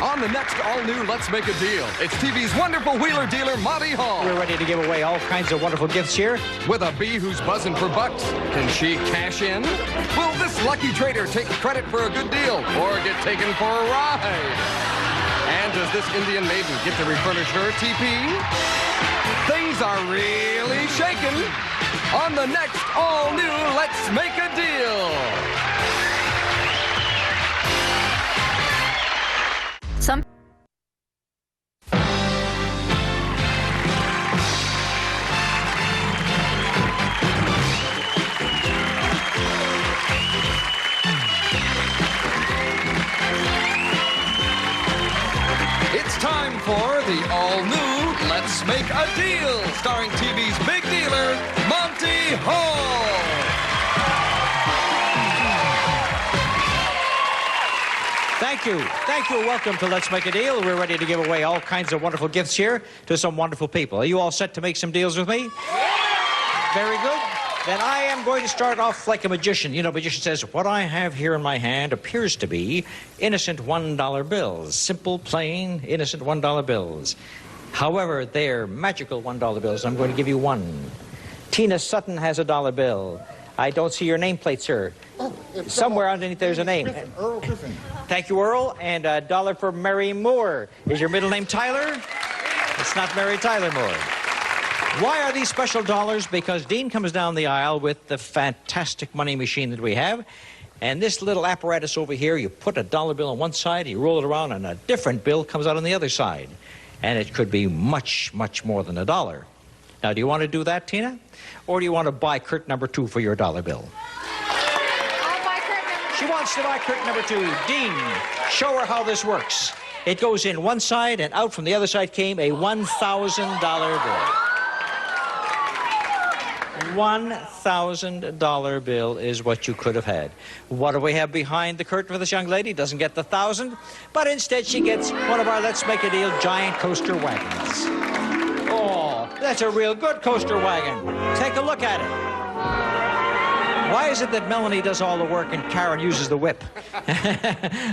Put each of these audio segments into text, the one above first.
On the next all-new Let's Make a Deal, it's TV's wonderful wheeler dealer, Monty Hall. We're ready to give away all kinds of wonderful gifts here. With a bee who's buzzing for bucks, can she cash in? Will this lucky trader take credit for a good deal or get taken for a ride? And does this Indian maiden get to refurnish her teepee? Things are really shaking on the next all-new Let's Make a Deal. Some It's time for the all-new Let's Make a Deal, starring TV's big dealer, Monty Hall. Thank you. Thank you. Welcome to Let's Make a Deal. We're ready to give away all kinds of wonderful gifts here to some wonderful people. Are you all set to make some deals with me? Very good. Then I am going to start off like a magician. You know, a magician says, what I have here in my hand appears to be innocent $1 bills. Simple, plain, innocent $1 bills. However, they're magical $1 bills. I'm going to give you one. Tina Sutton has a $1 bill. I don't see your nameplate, sir. Oh, Somewhere underneath there's a name. Griffin, Earl Griffin. Thank you, Earl. And $1 for Mary Moore. Is your middle name Tyler? It's not Mary Tyler Moore. Why are these special dollars? Because Dean comes down the aisle with the fantastic money machine that we have. And this little apparatus over here, you put a $1 bill on one side, you roll it around, and a different bill comes out on the other side. And it could be much, much more than $1. Now, do you want to do that, Tina? Or do you want to buy Kurt number 2 for your $1 bill? I'll buy Kurt number 2. She wants to buy Kurt number 2. Dean, show her how this works. It goes in one side, and out from the other side came a $1,000 bill. $1,000 bill is what you could have had. What do we have behind the curtain for this young lady? Doesn't get the 1,000, but instead she gets one of our Let's Make a Deal giant coaster wagons. Oh, that's a real good coaster wagon. Take a look at it. Why is it that Melanie does all the work and Karen uses the whip?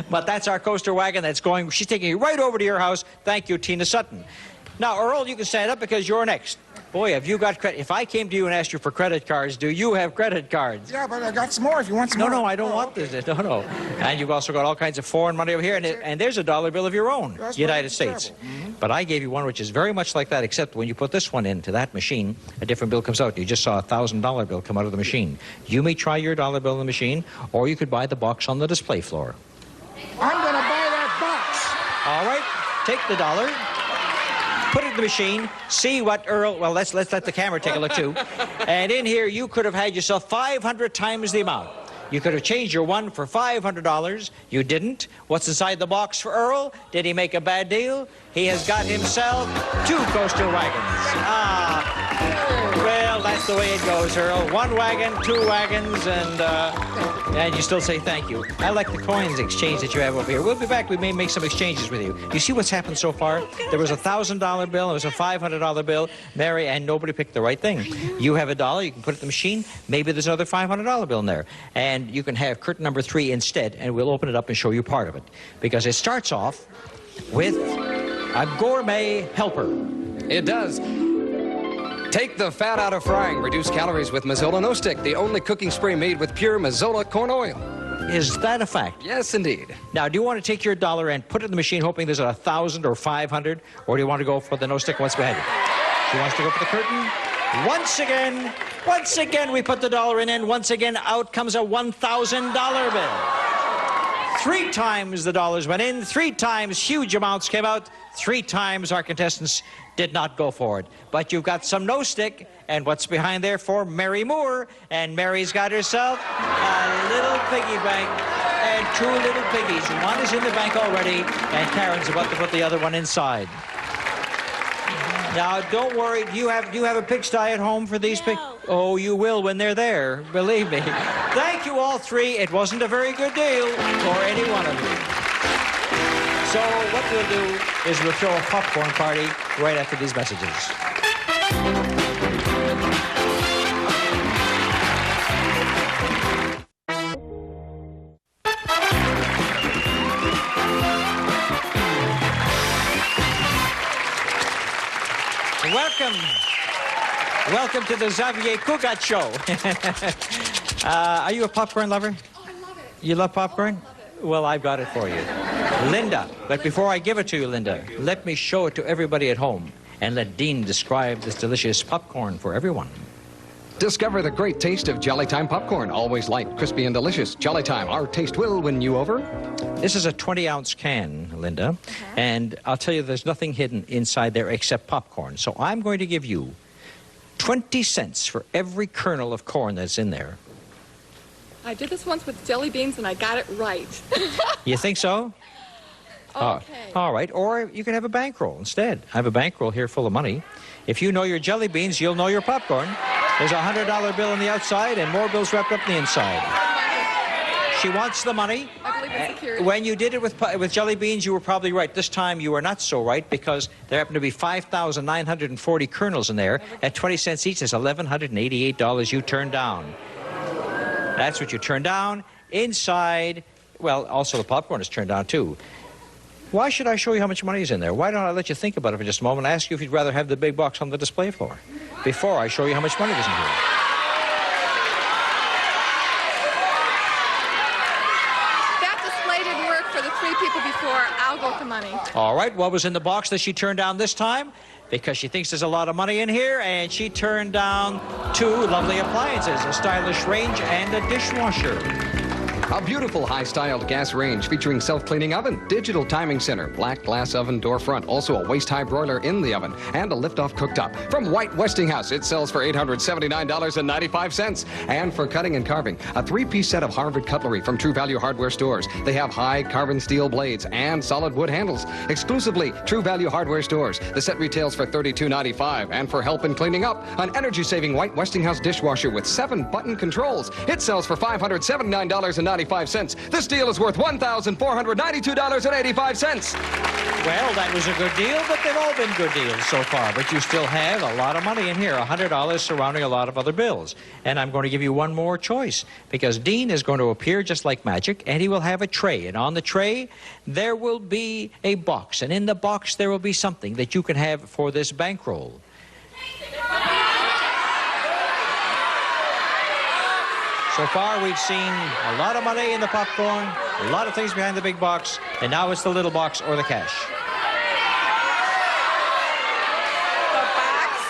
But that's our coaster wagon that's going, she's taking you right over to your house. Thank you, Tina Sutton. Now, Earl, you can stand up because you're next. Boy, have you got credit. If I came to you and asked you for credit cards, do you have credit cards? Yeah, but I got some more if you want some more. No, I don't want this. No. And you've also got all kinds of foreign money over here. And there's a $1 bill of your own, That's United terrible. States. But I gave you one which is very much like that, except when you put this one into that machine, a different bill comes out. You just saw a $1,000 bill come out of the machine. You may try your $1 bill in the machine, or you could buy the box on the display floor. I'm going to buy that box. All right, take the $1. Put it in the machine, see what Earl, well, let's let the camera take a look too. And in here, you could have had yourself 500 times the amount. You could have changed your one for $500. You didn't. What's inside the box for Earl? Did he make a bad deal? He has got himself 2 coaster wagons. Well, that's the way it goes, Earl. 1 wagon, 2 wagons, and you still say thank you. I like the coins exchange that you have over here. We'll be back. We may make some exchanges with you. You see what's happened so far? There was a $1,000 bill. There was a $500 bill. Mary, and nobody picked the right thing. You have $1. You can put it in the machine. Maybe there's another $500 bill in there. And you can have curtain number 3 instead, and we'll open it up and show you part of it. Because it starts off with a gourmet helper. It does. Take the fat out of frying. Reduce calories with Mazola No Stick, the only cooking spray made with pure Mazola corn oil. Is that a fact? Yes, indeed. Now, do you want to take your $1 and put it in the machine hoping there's 1,000 or 500? Or do you want to go for the no stick? What's behind it? She wants to go for the curtain. Once again, we put the $1 in, and once again, out comes a $1,000 bill. 3 times the dollars went in, 3 times huge amounts came out, 3 times our contestants did not go for it. But you've got some no stick, and what's behind there for Mary Moore? And Mary's got herself a little piggy bank and 2 little piggies. One is in the bank already, and Karen's about to put the other one inside. Now, don't worry. Do you have a pigsty at home for these pigs? Oh, you will when they're there. Believe me. Thank you, all 3. It wasn't a very good deal for any one of you. So what we'll do is we'll throw a popcorn party right after these messages. Welcome. Welcome to the Xavier Cugat Show. Are you a popcorn lover? Oh, I love it. You love popcorn? Oh, I love it. Well, I've got it for you. Linda, but before I give it to you, Linda, let me show it to everybody at home and let Dean describe this delicious popcorn for everyone. Discover the great taste of Jolly Time popcorn. Always light, crispy, and delicious. Jolly Time, our taste will win you over. This is a 20-ounce can, Linda, and I'll tell you there's nothing hidden inside there except popcorn. So I'm going to give you 20 cents for every kernel of corn that's in there. I did this once with jelly beans and I got it right. You think so? Okay. All right, or you can have a bankroll instead. I have a bankroll here full of money. If you know your jelly beans, you'll know your popcorn. There's a $100 bill on the outside and more bills wrapped up in the inside. She wants the money. I believe in security. When you did it with jelly beans, you were probably right. This time you were not so right because there happened to be 5,940 kernels in there. At 20 cents each, that's $1,188 you turned down. That's what you turned down. Inside, well, also the popcorn is turned down too. Why should I show you how much money is in there? Why don't I let you think about it for just a moment and ask you if you'd rather have the big box on the display floor before I show you how much money is in here? That display didn't work for the 3 people before. I'll go with the money. All right, what was in the box that she turned down this time? Because she thinks there's a lot of money in here, and she turned down 2 lovely appliances, a stylish range and a dishwasher. A beautiful high-styled gas range featuring self-cleaning oven, digital timing center, black glass oven door front, also a waist-high broiler in the oven, and a lift-off cooktop. From White Westinghouse, it sells for $879.95. And for cutting and carving, a 3-piece set of Harvard cutlery from True Value Hardware stores. They have high carbon steel blades and solid wood handles. Exclusively True Value Hardware stores. The set retails for $32.95. And for help in cleaning up, an energy-saving White Westinghouse dishwasher with 7 button controls. It sells for $579.95. This deal is worth $1,492.85. Well, that was a good deal, but they've all been good deals so far. But you still have a lot of money in here, $100 surrounding a lot of other bills. And I'm going to give you one more choice, because Dean is going to appear just like magic, and he will have a tray. And on the tray, there will be a box. And in the box, there will be something that you can have for this bankroll. So far, we've seen a lot of money in the popcorn, a lot of things behind the big box, and now it's the little box or the cash. The box.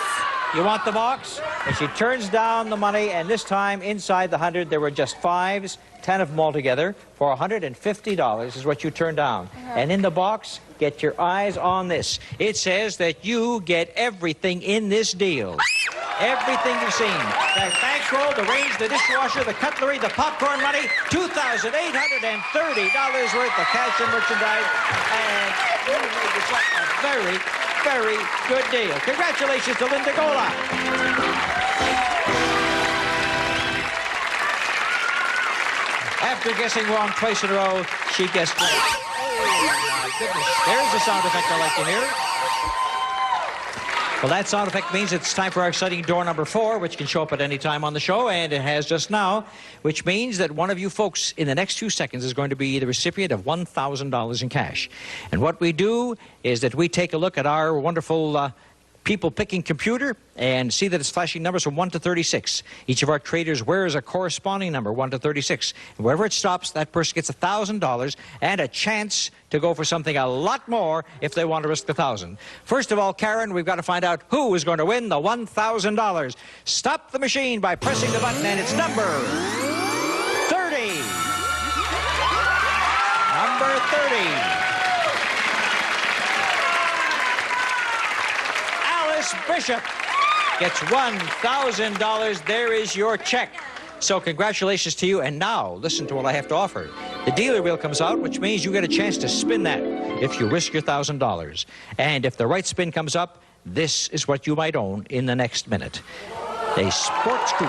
You want the box? And she turns down the money, and this time, inside the 100, there were just 5s, 10 of them altogether, for $150 is what you turned down. And in the box, get your eyes on this. It says that you get everything in this deal. Everything you've seen. The bankroll, the range, the dishwasher, the cutlery, the popcorn money, $2,830 worth of cash and merchandise. And you made yourself a very, very good deal. Congratulations to Linda Gola. After guessing wrong twice in a row, she guessed right. Oh, my goodness. There's the sound effect I like to hear. Well, that sound effect means it's time for our exciting door number 4, which can show up at any time on the show, and it has just now, which means that one of you folks in the next few seconds is going to be the recipient of $1,000 in cash. And what we do is that we take a look at our wonderful people picking computer and see that it's flashing numbers from 1 to 36. Each of our traders wears a corresponding number, 1 to 36. And wherever it stops, that person gets $1,000 and a chance to go for something a lot more if they want to risk the $1,000. First of all, Karen, we've got to find out who is going to win the $1,000. Stop the machine by pressing the button, and it's number 30. Number 30. Bishop gets $1,000. There is your check. So congratulations to you. And now, listen to what I have to offer. The dealer wheel comes out, which means you get a chance to spin that if you risk your $1,000. And if the right spin comes up, this is what you might own in the next minute. A sports coupe.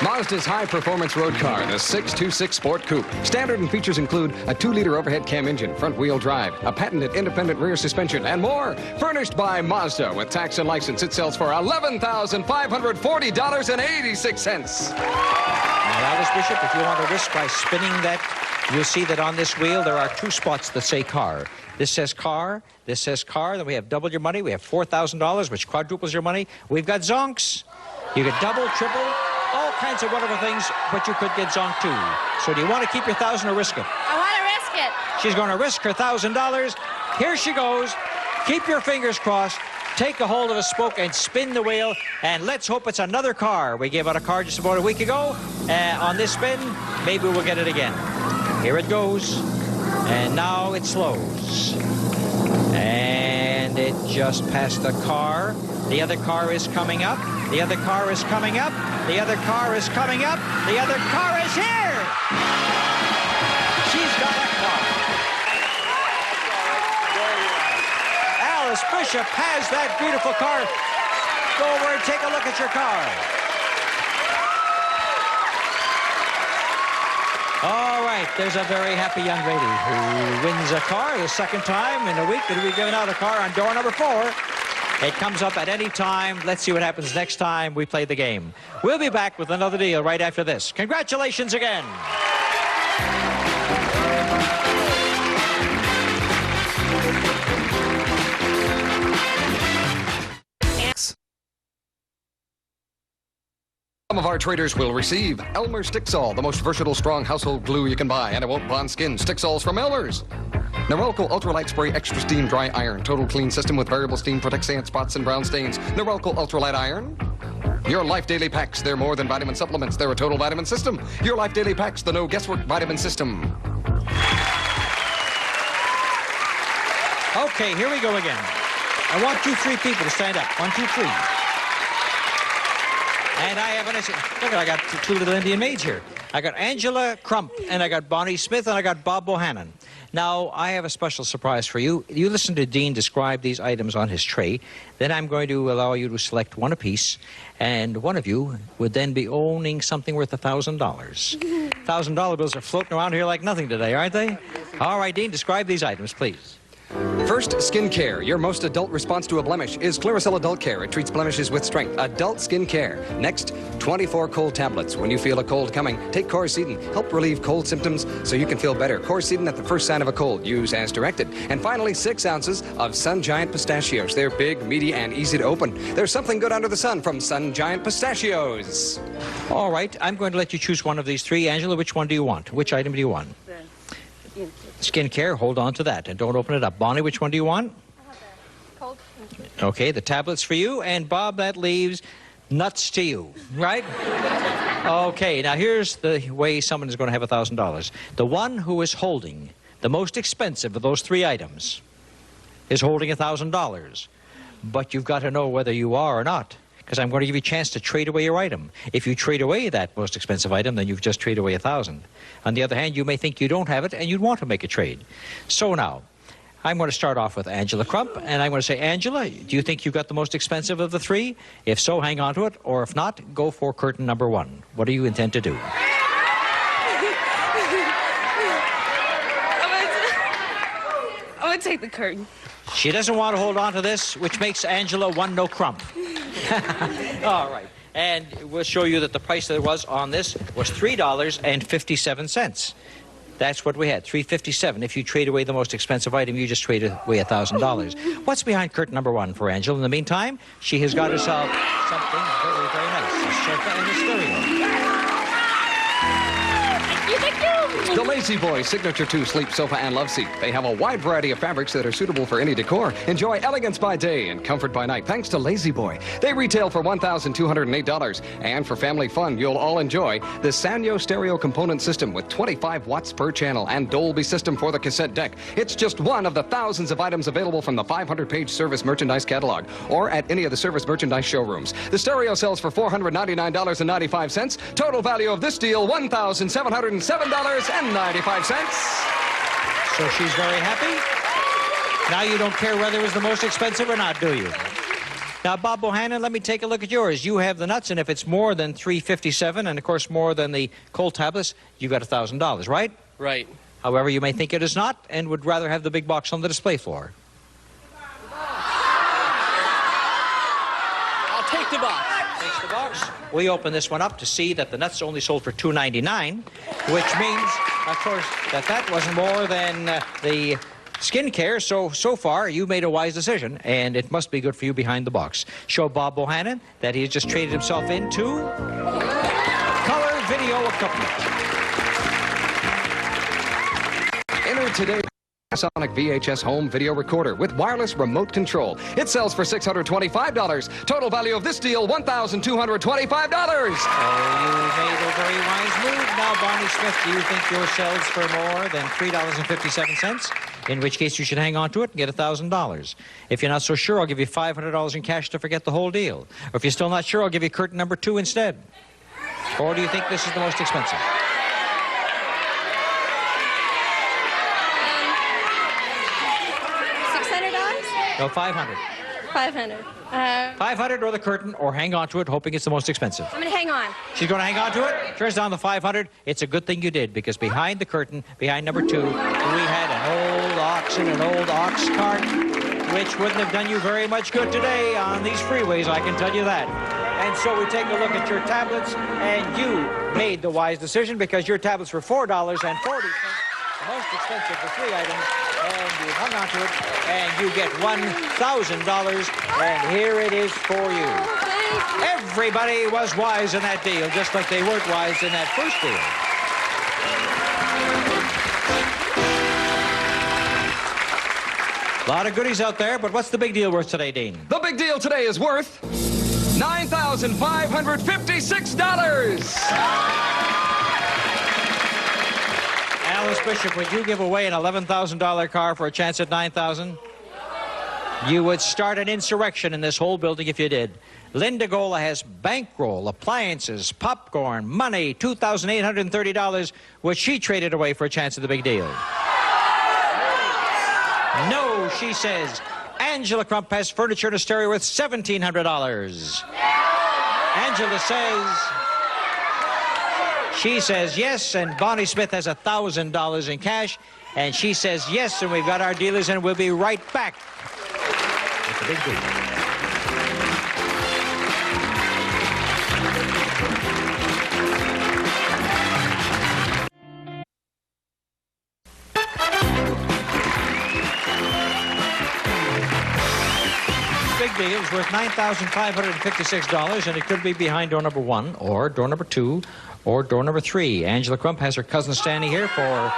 Mazda's high-performance road car, the 626 Sport Coupe. Standard and features include a 2-liter overhead cam engine, front-wheel drive, a patented independent rear suspension, and more. Furnished by Mazda with tax and license, it sells for $11,540.86. Now, Alice Bishop, if you want to risk by spinning that you'll see that on this wheel there are two spots that say car. This says car, this says car, then we have double your money, we have $4,000, which quadruples your money. We've got zonks. You get double, triple, all kinds of wonderful things, but you could get zonked too. So do you want to keep your 1,000 or risk it? I want to risk it. She's going to risk her $1,000. Here she goes. Keep your fingers crossed. Take a hold of a spoke and spin the wheel, and let's hope it's another car. We gave out a car just about a week ago. On this spin, maybe we'll get it again. Here it goes, and now it slows. And it just passed the car. The other car is coming up. The other car is coming up. The other car is coming up. The other car is here. She's got a car. Alice Bishop has that beautiful car. Go over and take a look at your car. All right, there's a very happy young lady who wins a car the second time in a week that we've given out a car on door number 4. It comes up at any time. Let's see what happens next time we play the game. We'll be back with another deal right after this. Congratulations again. Some of our traders will receive Elmer Sticksol, the most versatile, strong household glue you can buy, and it won't bond skin. Sticksols from Elmer's. Norelco Ultralight Spray Extra Steam Dry Iron. Total clean system with variable steam. Protects sand spots and brown stains. Norelco Ultralight Iron. Your Life Daily Packs. They're more than vitamin supplements. They're a total vitamin system. Your Life Daily Packs, the no guesswork vitamin system. Okay, here we go again. I want 2, 3 people to stand up. 1, 2, 3. And I have look, I got two little Indian maids here. I got Angela Crump, and I got Bonnie Smith, and I got Bob Bohannon. Now, I have a special surprise for you. You listen to Dean describe these items on his tray. Then I'm going to allow you to select one apiece, and one of you would then be owning something worth $1,000. $1,000 bills are floating around here like nothing today, aren't they? All right, Dean, describe these items, please. First, skin care. Your most adult response to a blemish is Clearasil Adult Care. It treats blemishes with strength. Adult skin care. Next, 24 cold tablets. When you feel a cold coming, take Coricidin. Help relieve cold symptoms so you can feel better. Coricidin at the first sign of a cold. Use as directed. And finally, 6 ounces of Sun Giant Pistachios. They're big, meaty, and easy to open. There's something good under the sun from Sun Giant Pistachios. All right, I'm going to let you choose one of these 3. Angela, which one do you want? Which item do you want? Skincare, hold on to that and don't open it up. Bonnie, which one do you want? Cold. Okay, the tablets for you, and Bob, that leaves nuts to you, right? Okay, now here's the way someone is going to have $1,000. The one who is holding the most expensive of those 3 items is holding $1,000. But you've got to know whether you are or not, because I'm going to give you a chance to trade away your item. If you trade away that most expensive item, then you've just traded away $1,000. On the other hand, you may think you don't have it and you'd want to make a trade. So now, I'm going to start off with Angela Crump, and I'm going to say, Angela, do you think you got the most expensive of the 3? If so, hang on to it, or if not, go for curtain number 1. What do you intend to do? I'm going to take the curtain. She doesn't want to hold on to this, which makes Angela 1 no crump. All right. And we'll show you that the price that it was on this was $3.57. That's what we had, $3.57. If you trade away the most expensive item, you just trade away $1,000. What's behind curtain number 1 for Angela? In the meantime, she has got herself something very, very nice. A sofa and a stereo. The Lazy Boy Signature 2 Sleep Sofa and Love Seat. They have a wide variety of fabrics that are suitable for any decor. Enjoy elegance by day and comfort by night thanks to Lazy Boy. They retail for $1,208. And for family fun, you'll all enjoy the Sanyo stereo component system with 25 watts per channel and Dolby system for the cassette deck. It's just one of the thousands of items available from the 500-page service merchandise catalog or at any of the service merchandise showrooms. The stereo sells for $499.95. Total value of this deal, $1,707.95. So she's very happy. Now you don't care whether it was the most expensive or not, do you? Now, Bob Bohannon, let me take a look at yours. You have the nuts, and if it's more than $3.57, and of course more than the cold tablets, you got $1,000, right? Right. However, you may think it is not, and would rather have the big box on the display floor. I'll take the box. takes the box. We open this one up to see that the nuts only sold for $2.99, which means, of course, that wasn't more than the skincare. So far, you made a wise decision, and it must be good for you behind the box. Show Bob Bohannon that he's just traded himself into color video equipment. Enter today. Panasonic VHS home video recorder with wireless remote control. It sells for $625. Total value of this deal, $1,225. Oh, you made a very wise move. Now, Barney Smith, do you think yours sells for more than $3.57? In which case, you should hang on to it and get $1,000. If you're not so sure, I'll give you $500 in cash to forget the whole deal. Or if you're still not sure, I'll give you curtain number 2 instead. Or do you think this is the most expensive? No, 500. 500. 500 or the curtain, or hang on to it, hoping it's the most expensive. I'm going to hang on. She's going to hang on to it. Turns down the 500. It's a good thing you did, because behind the curtain, behind number 2, we had an old ox and an old ox cart, which wouldn't have done you very much good today on these freeways, I can tell you that. And so we take a look at your tablets, and you made the wise decision, because your tablets were $4.40. The most expensive for 3 items, and you hung on to it, and you get $1,000, and here it is for you. Everybody was wise in that deal, just like they weren't wise in that first deal. A lot of goodies out there, but what's the big deal worth today, Dean? The big deal today is worth $9,556. Alice Bishop, would you give away an $11,000 car for a chance at $9,000? You would start an insurrection in this whole building if you did. Linda Gola has bankroll, appliances, popcorn, money, $2,830, which she traded away for a chance at the big deal. No, she says. Angela Crump has furniture and a stereo worth $1,700. Angela says... She says yes, and Bonnie Smith has $1,000 in cash, and she says yes, and we've got our dealers, and we'll be right back with the big deal. Big deal is worth $9,556, and it could be behind door number 1 or door number 2 or door number 3. Angela Crump has her cousin standing here for a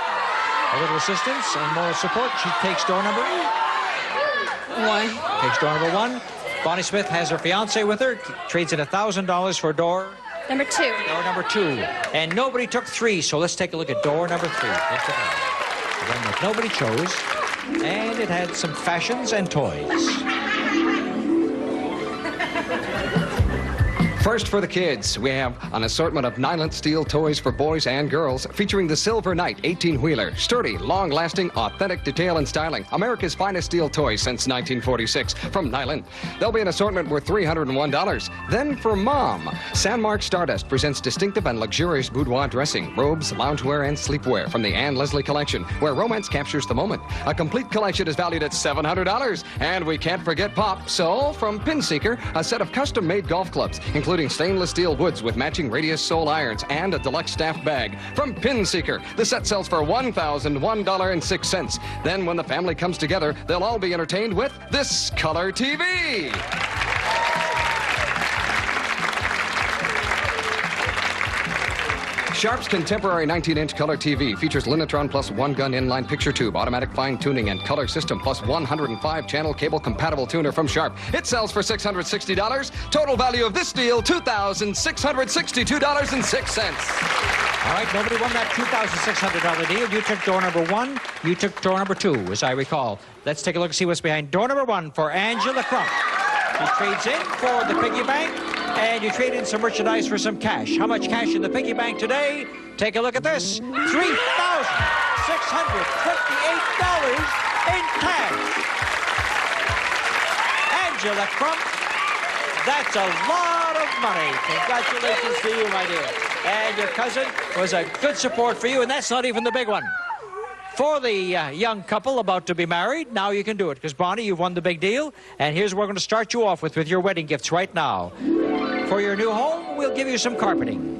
little assistance and moral support. She takes door number 1. Takes door number 1. Bonnie Smith has her fiance with her. Trades in $1,000 for door Number 2. Door number 2. And nobody took 3, so let's take a look at door number 3. That's the one that nobody chose. And it had some fashions and toys. First for the kids, we have an assortment of Nyland Steel toys for boys and girls, featuring the Silver Knight 18-wheeler. Sturdy, long-lasting, authentic detail and styling. America's finest steel toy since 1946 from Nyland. There'll be an assortment worth $301. Then for Mom, Sandmark Stardust presents distinctive and luxurious boudoir dressing, robes, loungewear, and sleepwear from the Anne Leslie collection, where romance captures the moment. A complete collection is valued at $700. And we can't forget Pop. So, from Pinseeker, a set of custom-made golf clubs, including stainless steel woods with matching radius sole irons and a deluxe staff bag. From Pinseeker, the set sells for $1,001.06. Then when the family comes together, they'll all be entertained with this color TV. Sharp's contemporary 19-inch color TV features Linatron plus 1-gun inline picture tube, automatic fine-tuning, and color system plus 105-channel cable-compatible tuner from Sharp. It sells for $660. Total value of this deal, $2,662.06. All right, nobody won that $2,600 deal. You took door number 1. You took door number 2, as I recall. Let's take a look and see what's behind door number 1 for Angela Crump. She trades in for the piggy bank. And you trade in some merchandise for some cash. How much cash in the piggy bank today? Take a look at this. $3,628 in cash. Angela Crump, that's a lot of money. Congratulations to you, my dear. And your cousin was a good support for you, and that's not even the big one. For the young couple about to be married, now you can do it, because Bonnie, you've won the big deal, and here's where we're going to start you off with your wedding gifts right now. For your new home, we'll give you some carpeting.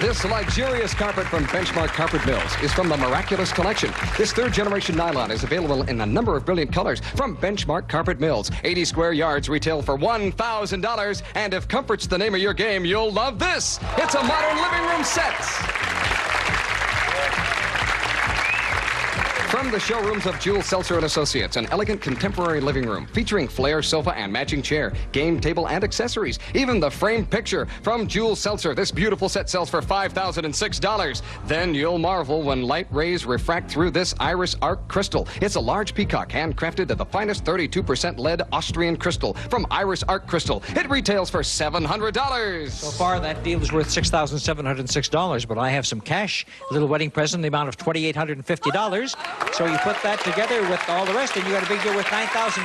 This luxurious carpet from Benchmark Carpet Mills is from the Miraculous Collection. This third-generation nylon is available in a number of brilliant colors from Benchmark Carpet Mills. 80 square yards retail for $1,000. And if comfort's the name of your game, you'll love this. It's a modern living room set. From the showrooms of Jules Seltzer & Associates, an elegant contemporary living room featuring flare sofa and matching chair, game table and accessories, even the framed picture from Jules Seltzer. This beautiful set sells for $5,006. Then you'll marvel when light rays refract through this Iris Arc crystal. It's a large peacock handcrafted of the finest 32% lead Austrian crystal from Iris Arc Crystal. It retails for $700. So far, that deal is worth $6,706, but I have some cash, a little wedding present, the amount of $2,850. So you put that together with all the rest, and you got a big deal with $9,556.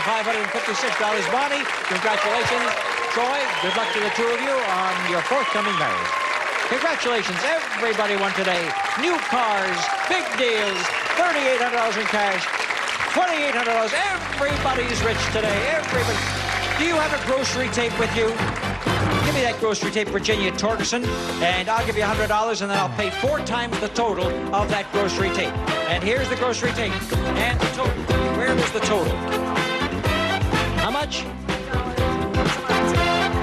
Bonnie, congratulations. Troy, good luck to the two of you on your forthcoming marriage. Congratulations, everybody won today. New cars, big deals, $3,800 in cash, $2,800. Everybody's rich today, everybody. Do you have a grocery tape with you? Give me that grocery tape, Virginia Torgerson, and I'll give you $100, and then I'll pay 4 times the total of that grocery tape. And here's the grocery tape, and the total. Where is the total? How much?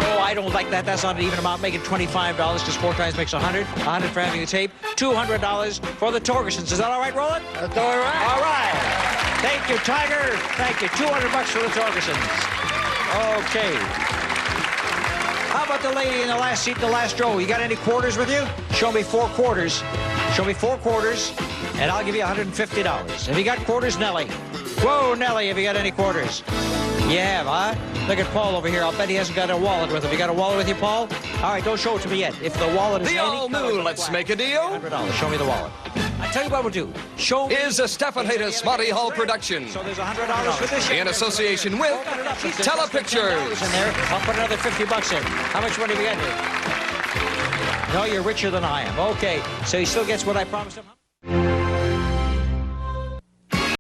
Oh, I don't like that. That's not an even amount. Make it $25, because 4 times makes 100. 100 for having the tape. $200 for the Torgersons. Is that all right, Roland? That's all right. All right. Thank you, Tiger. Thank you. $200 for the Torgersons. Okay. How about the lady in the last seat in the last row? You got any quarters with you? Show me 4 quarters. Show me 4 quarters, and I'll give you $150. Have you got quarters, Nellie? Whoa, Nellie, have you got any quarters? You have, huh? Look at Paul over here. I'll bet he hasn't got a wallet with him. You got a wallet with you, Paul? All right, don't show it to me yet. If the wallet is The all-new Let's Make a Deal $100. Show me the wallet. I tell you what we'll do. Show me. is a Stephen Hayes Monty Hall production So there's $100 for this. in association with Telepictures. In there, I'll put another $50 in. How much money we got here? No, you're richer than I am. Okay, so he still gets what I promised him.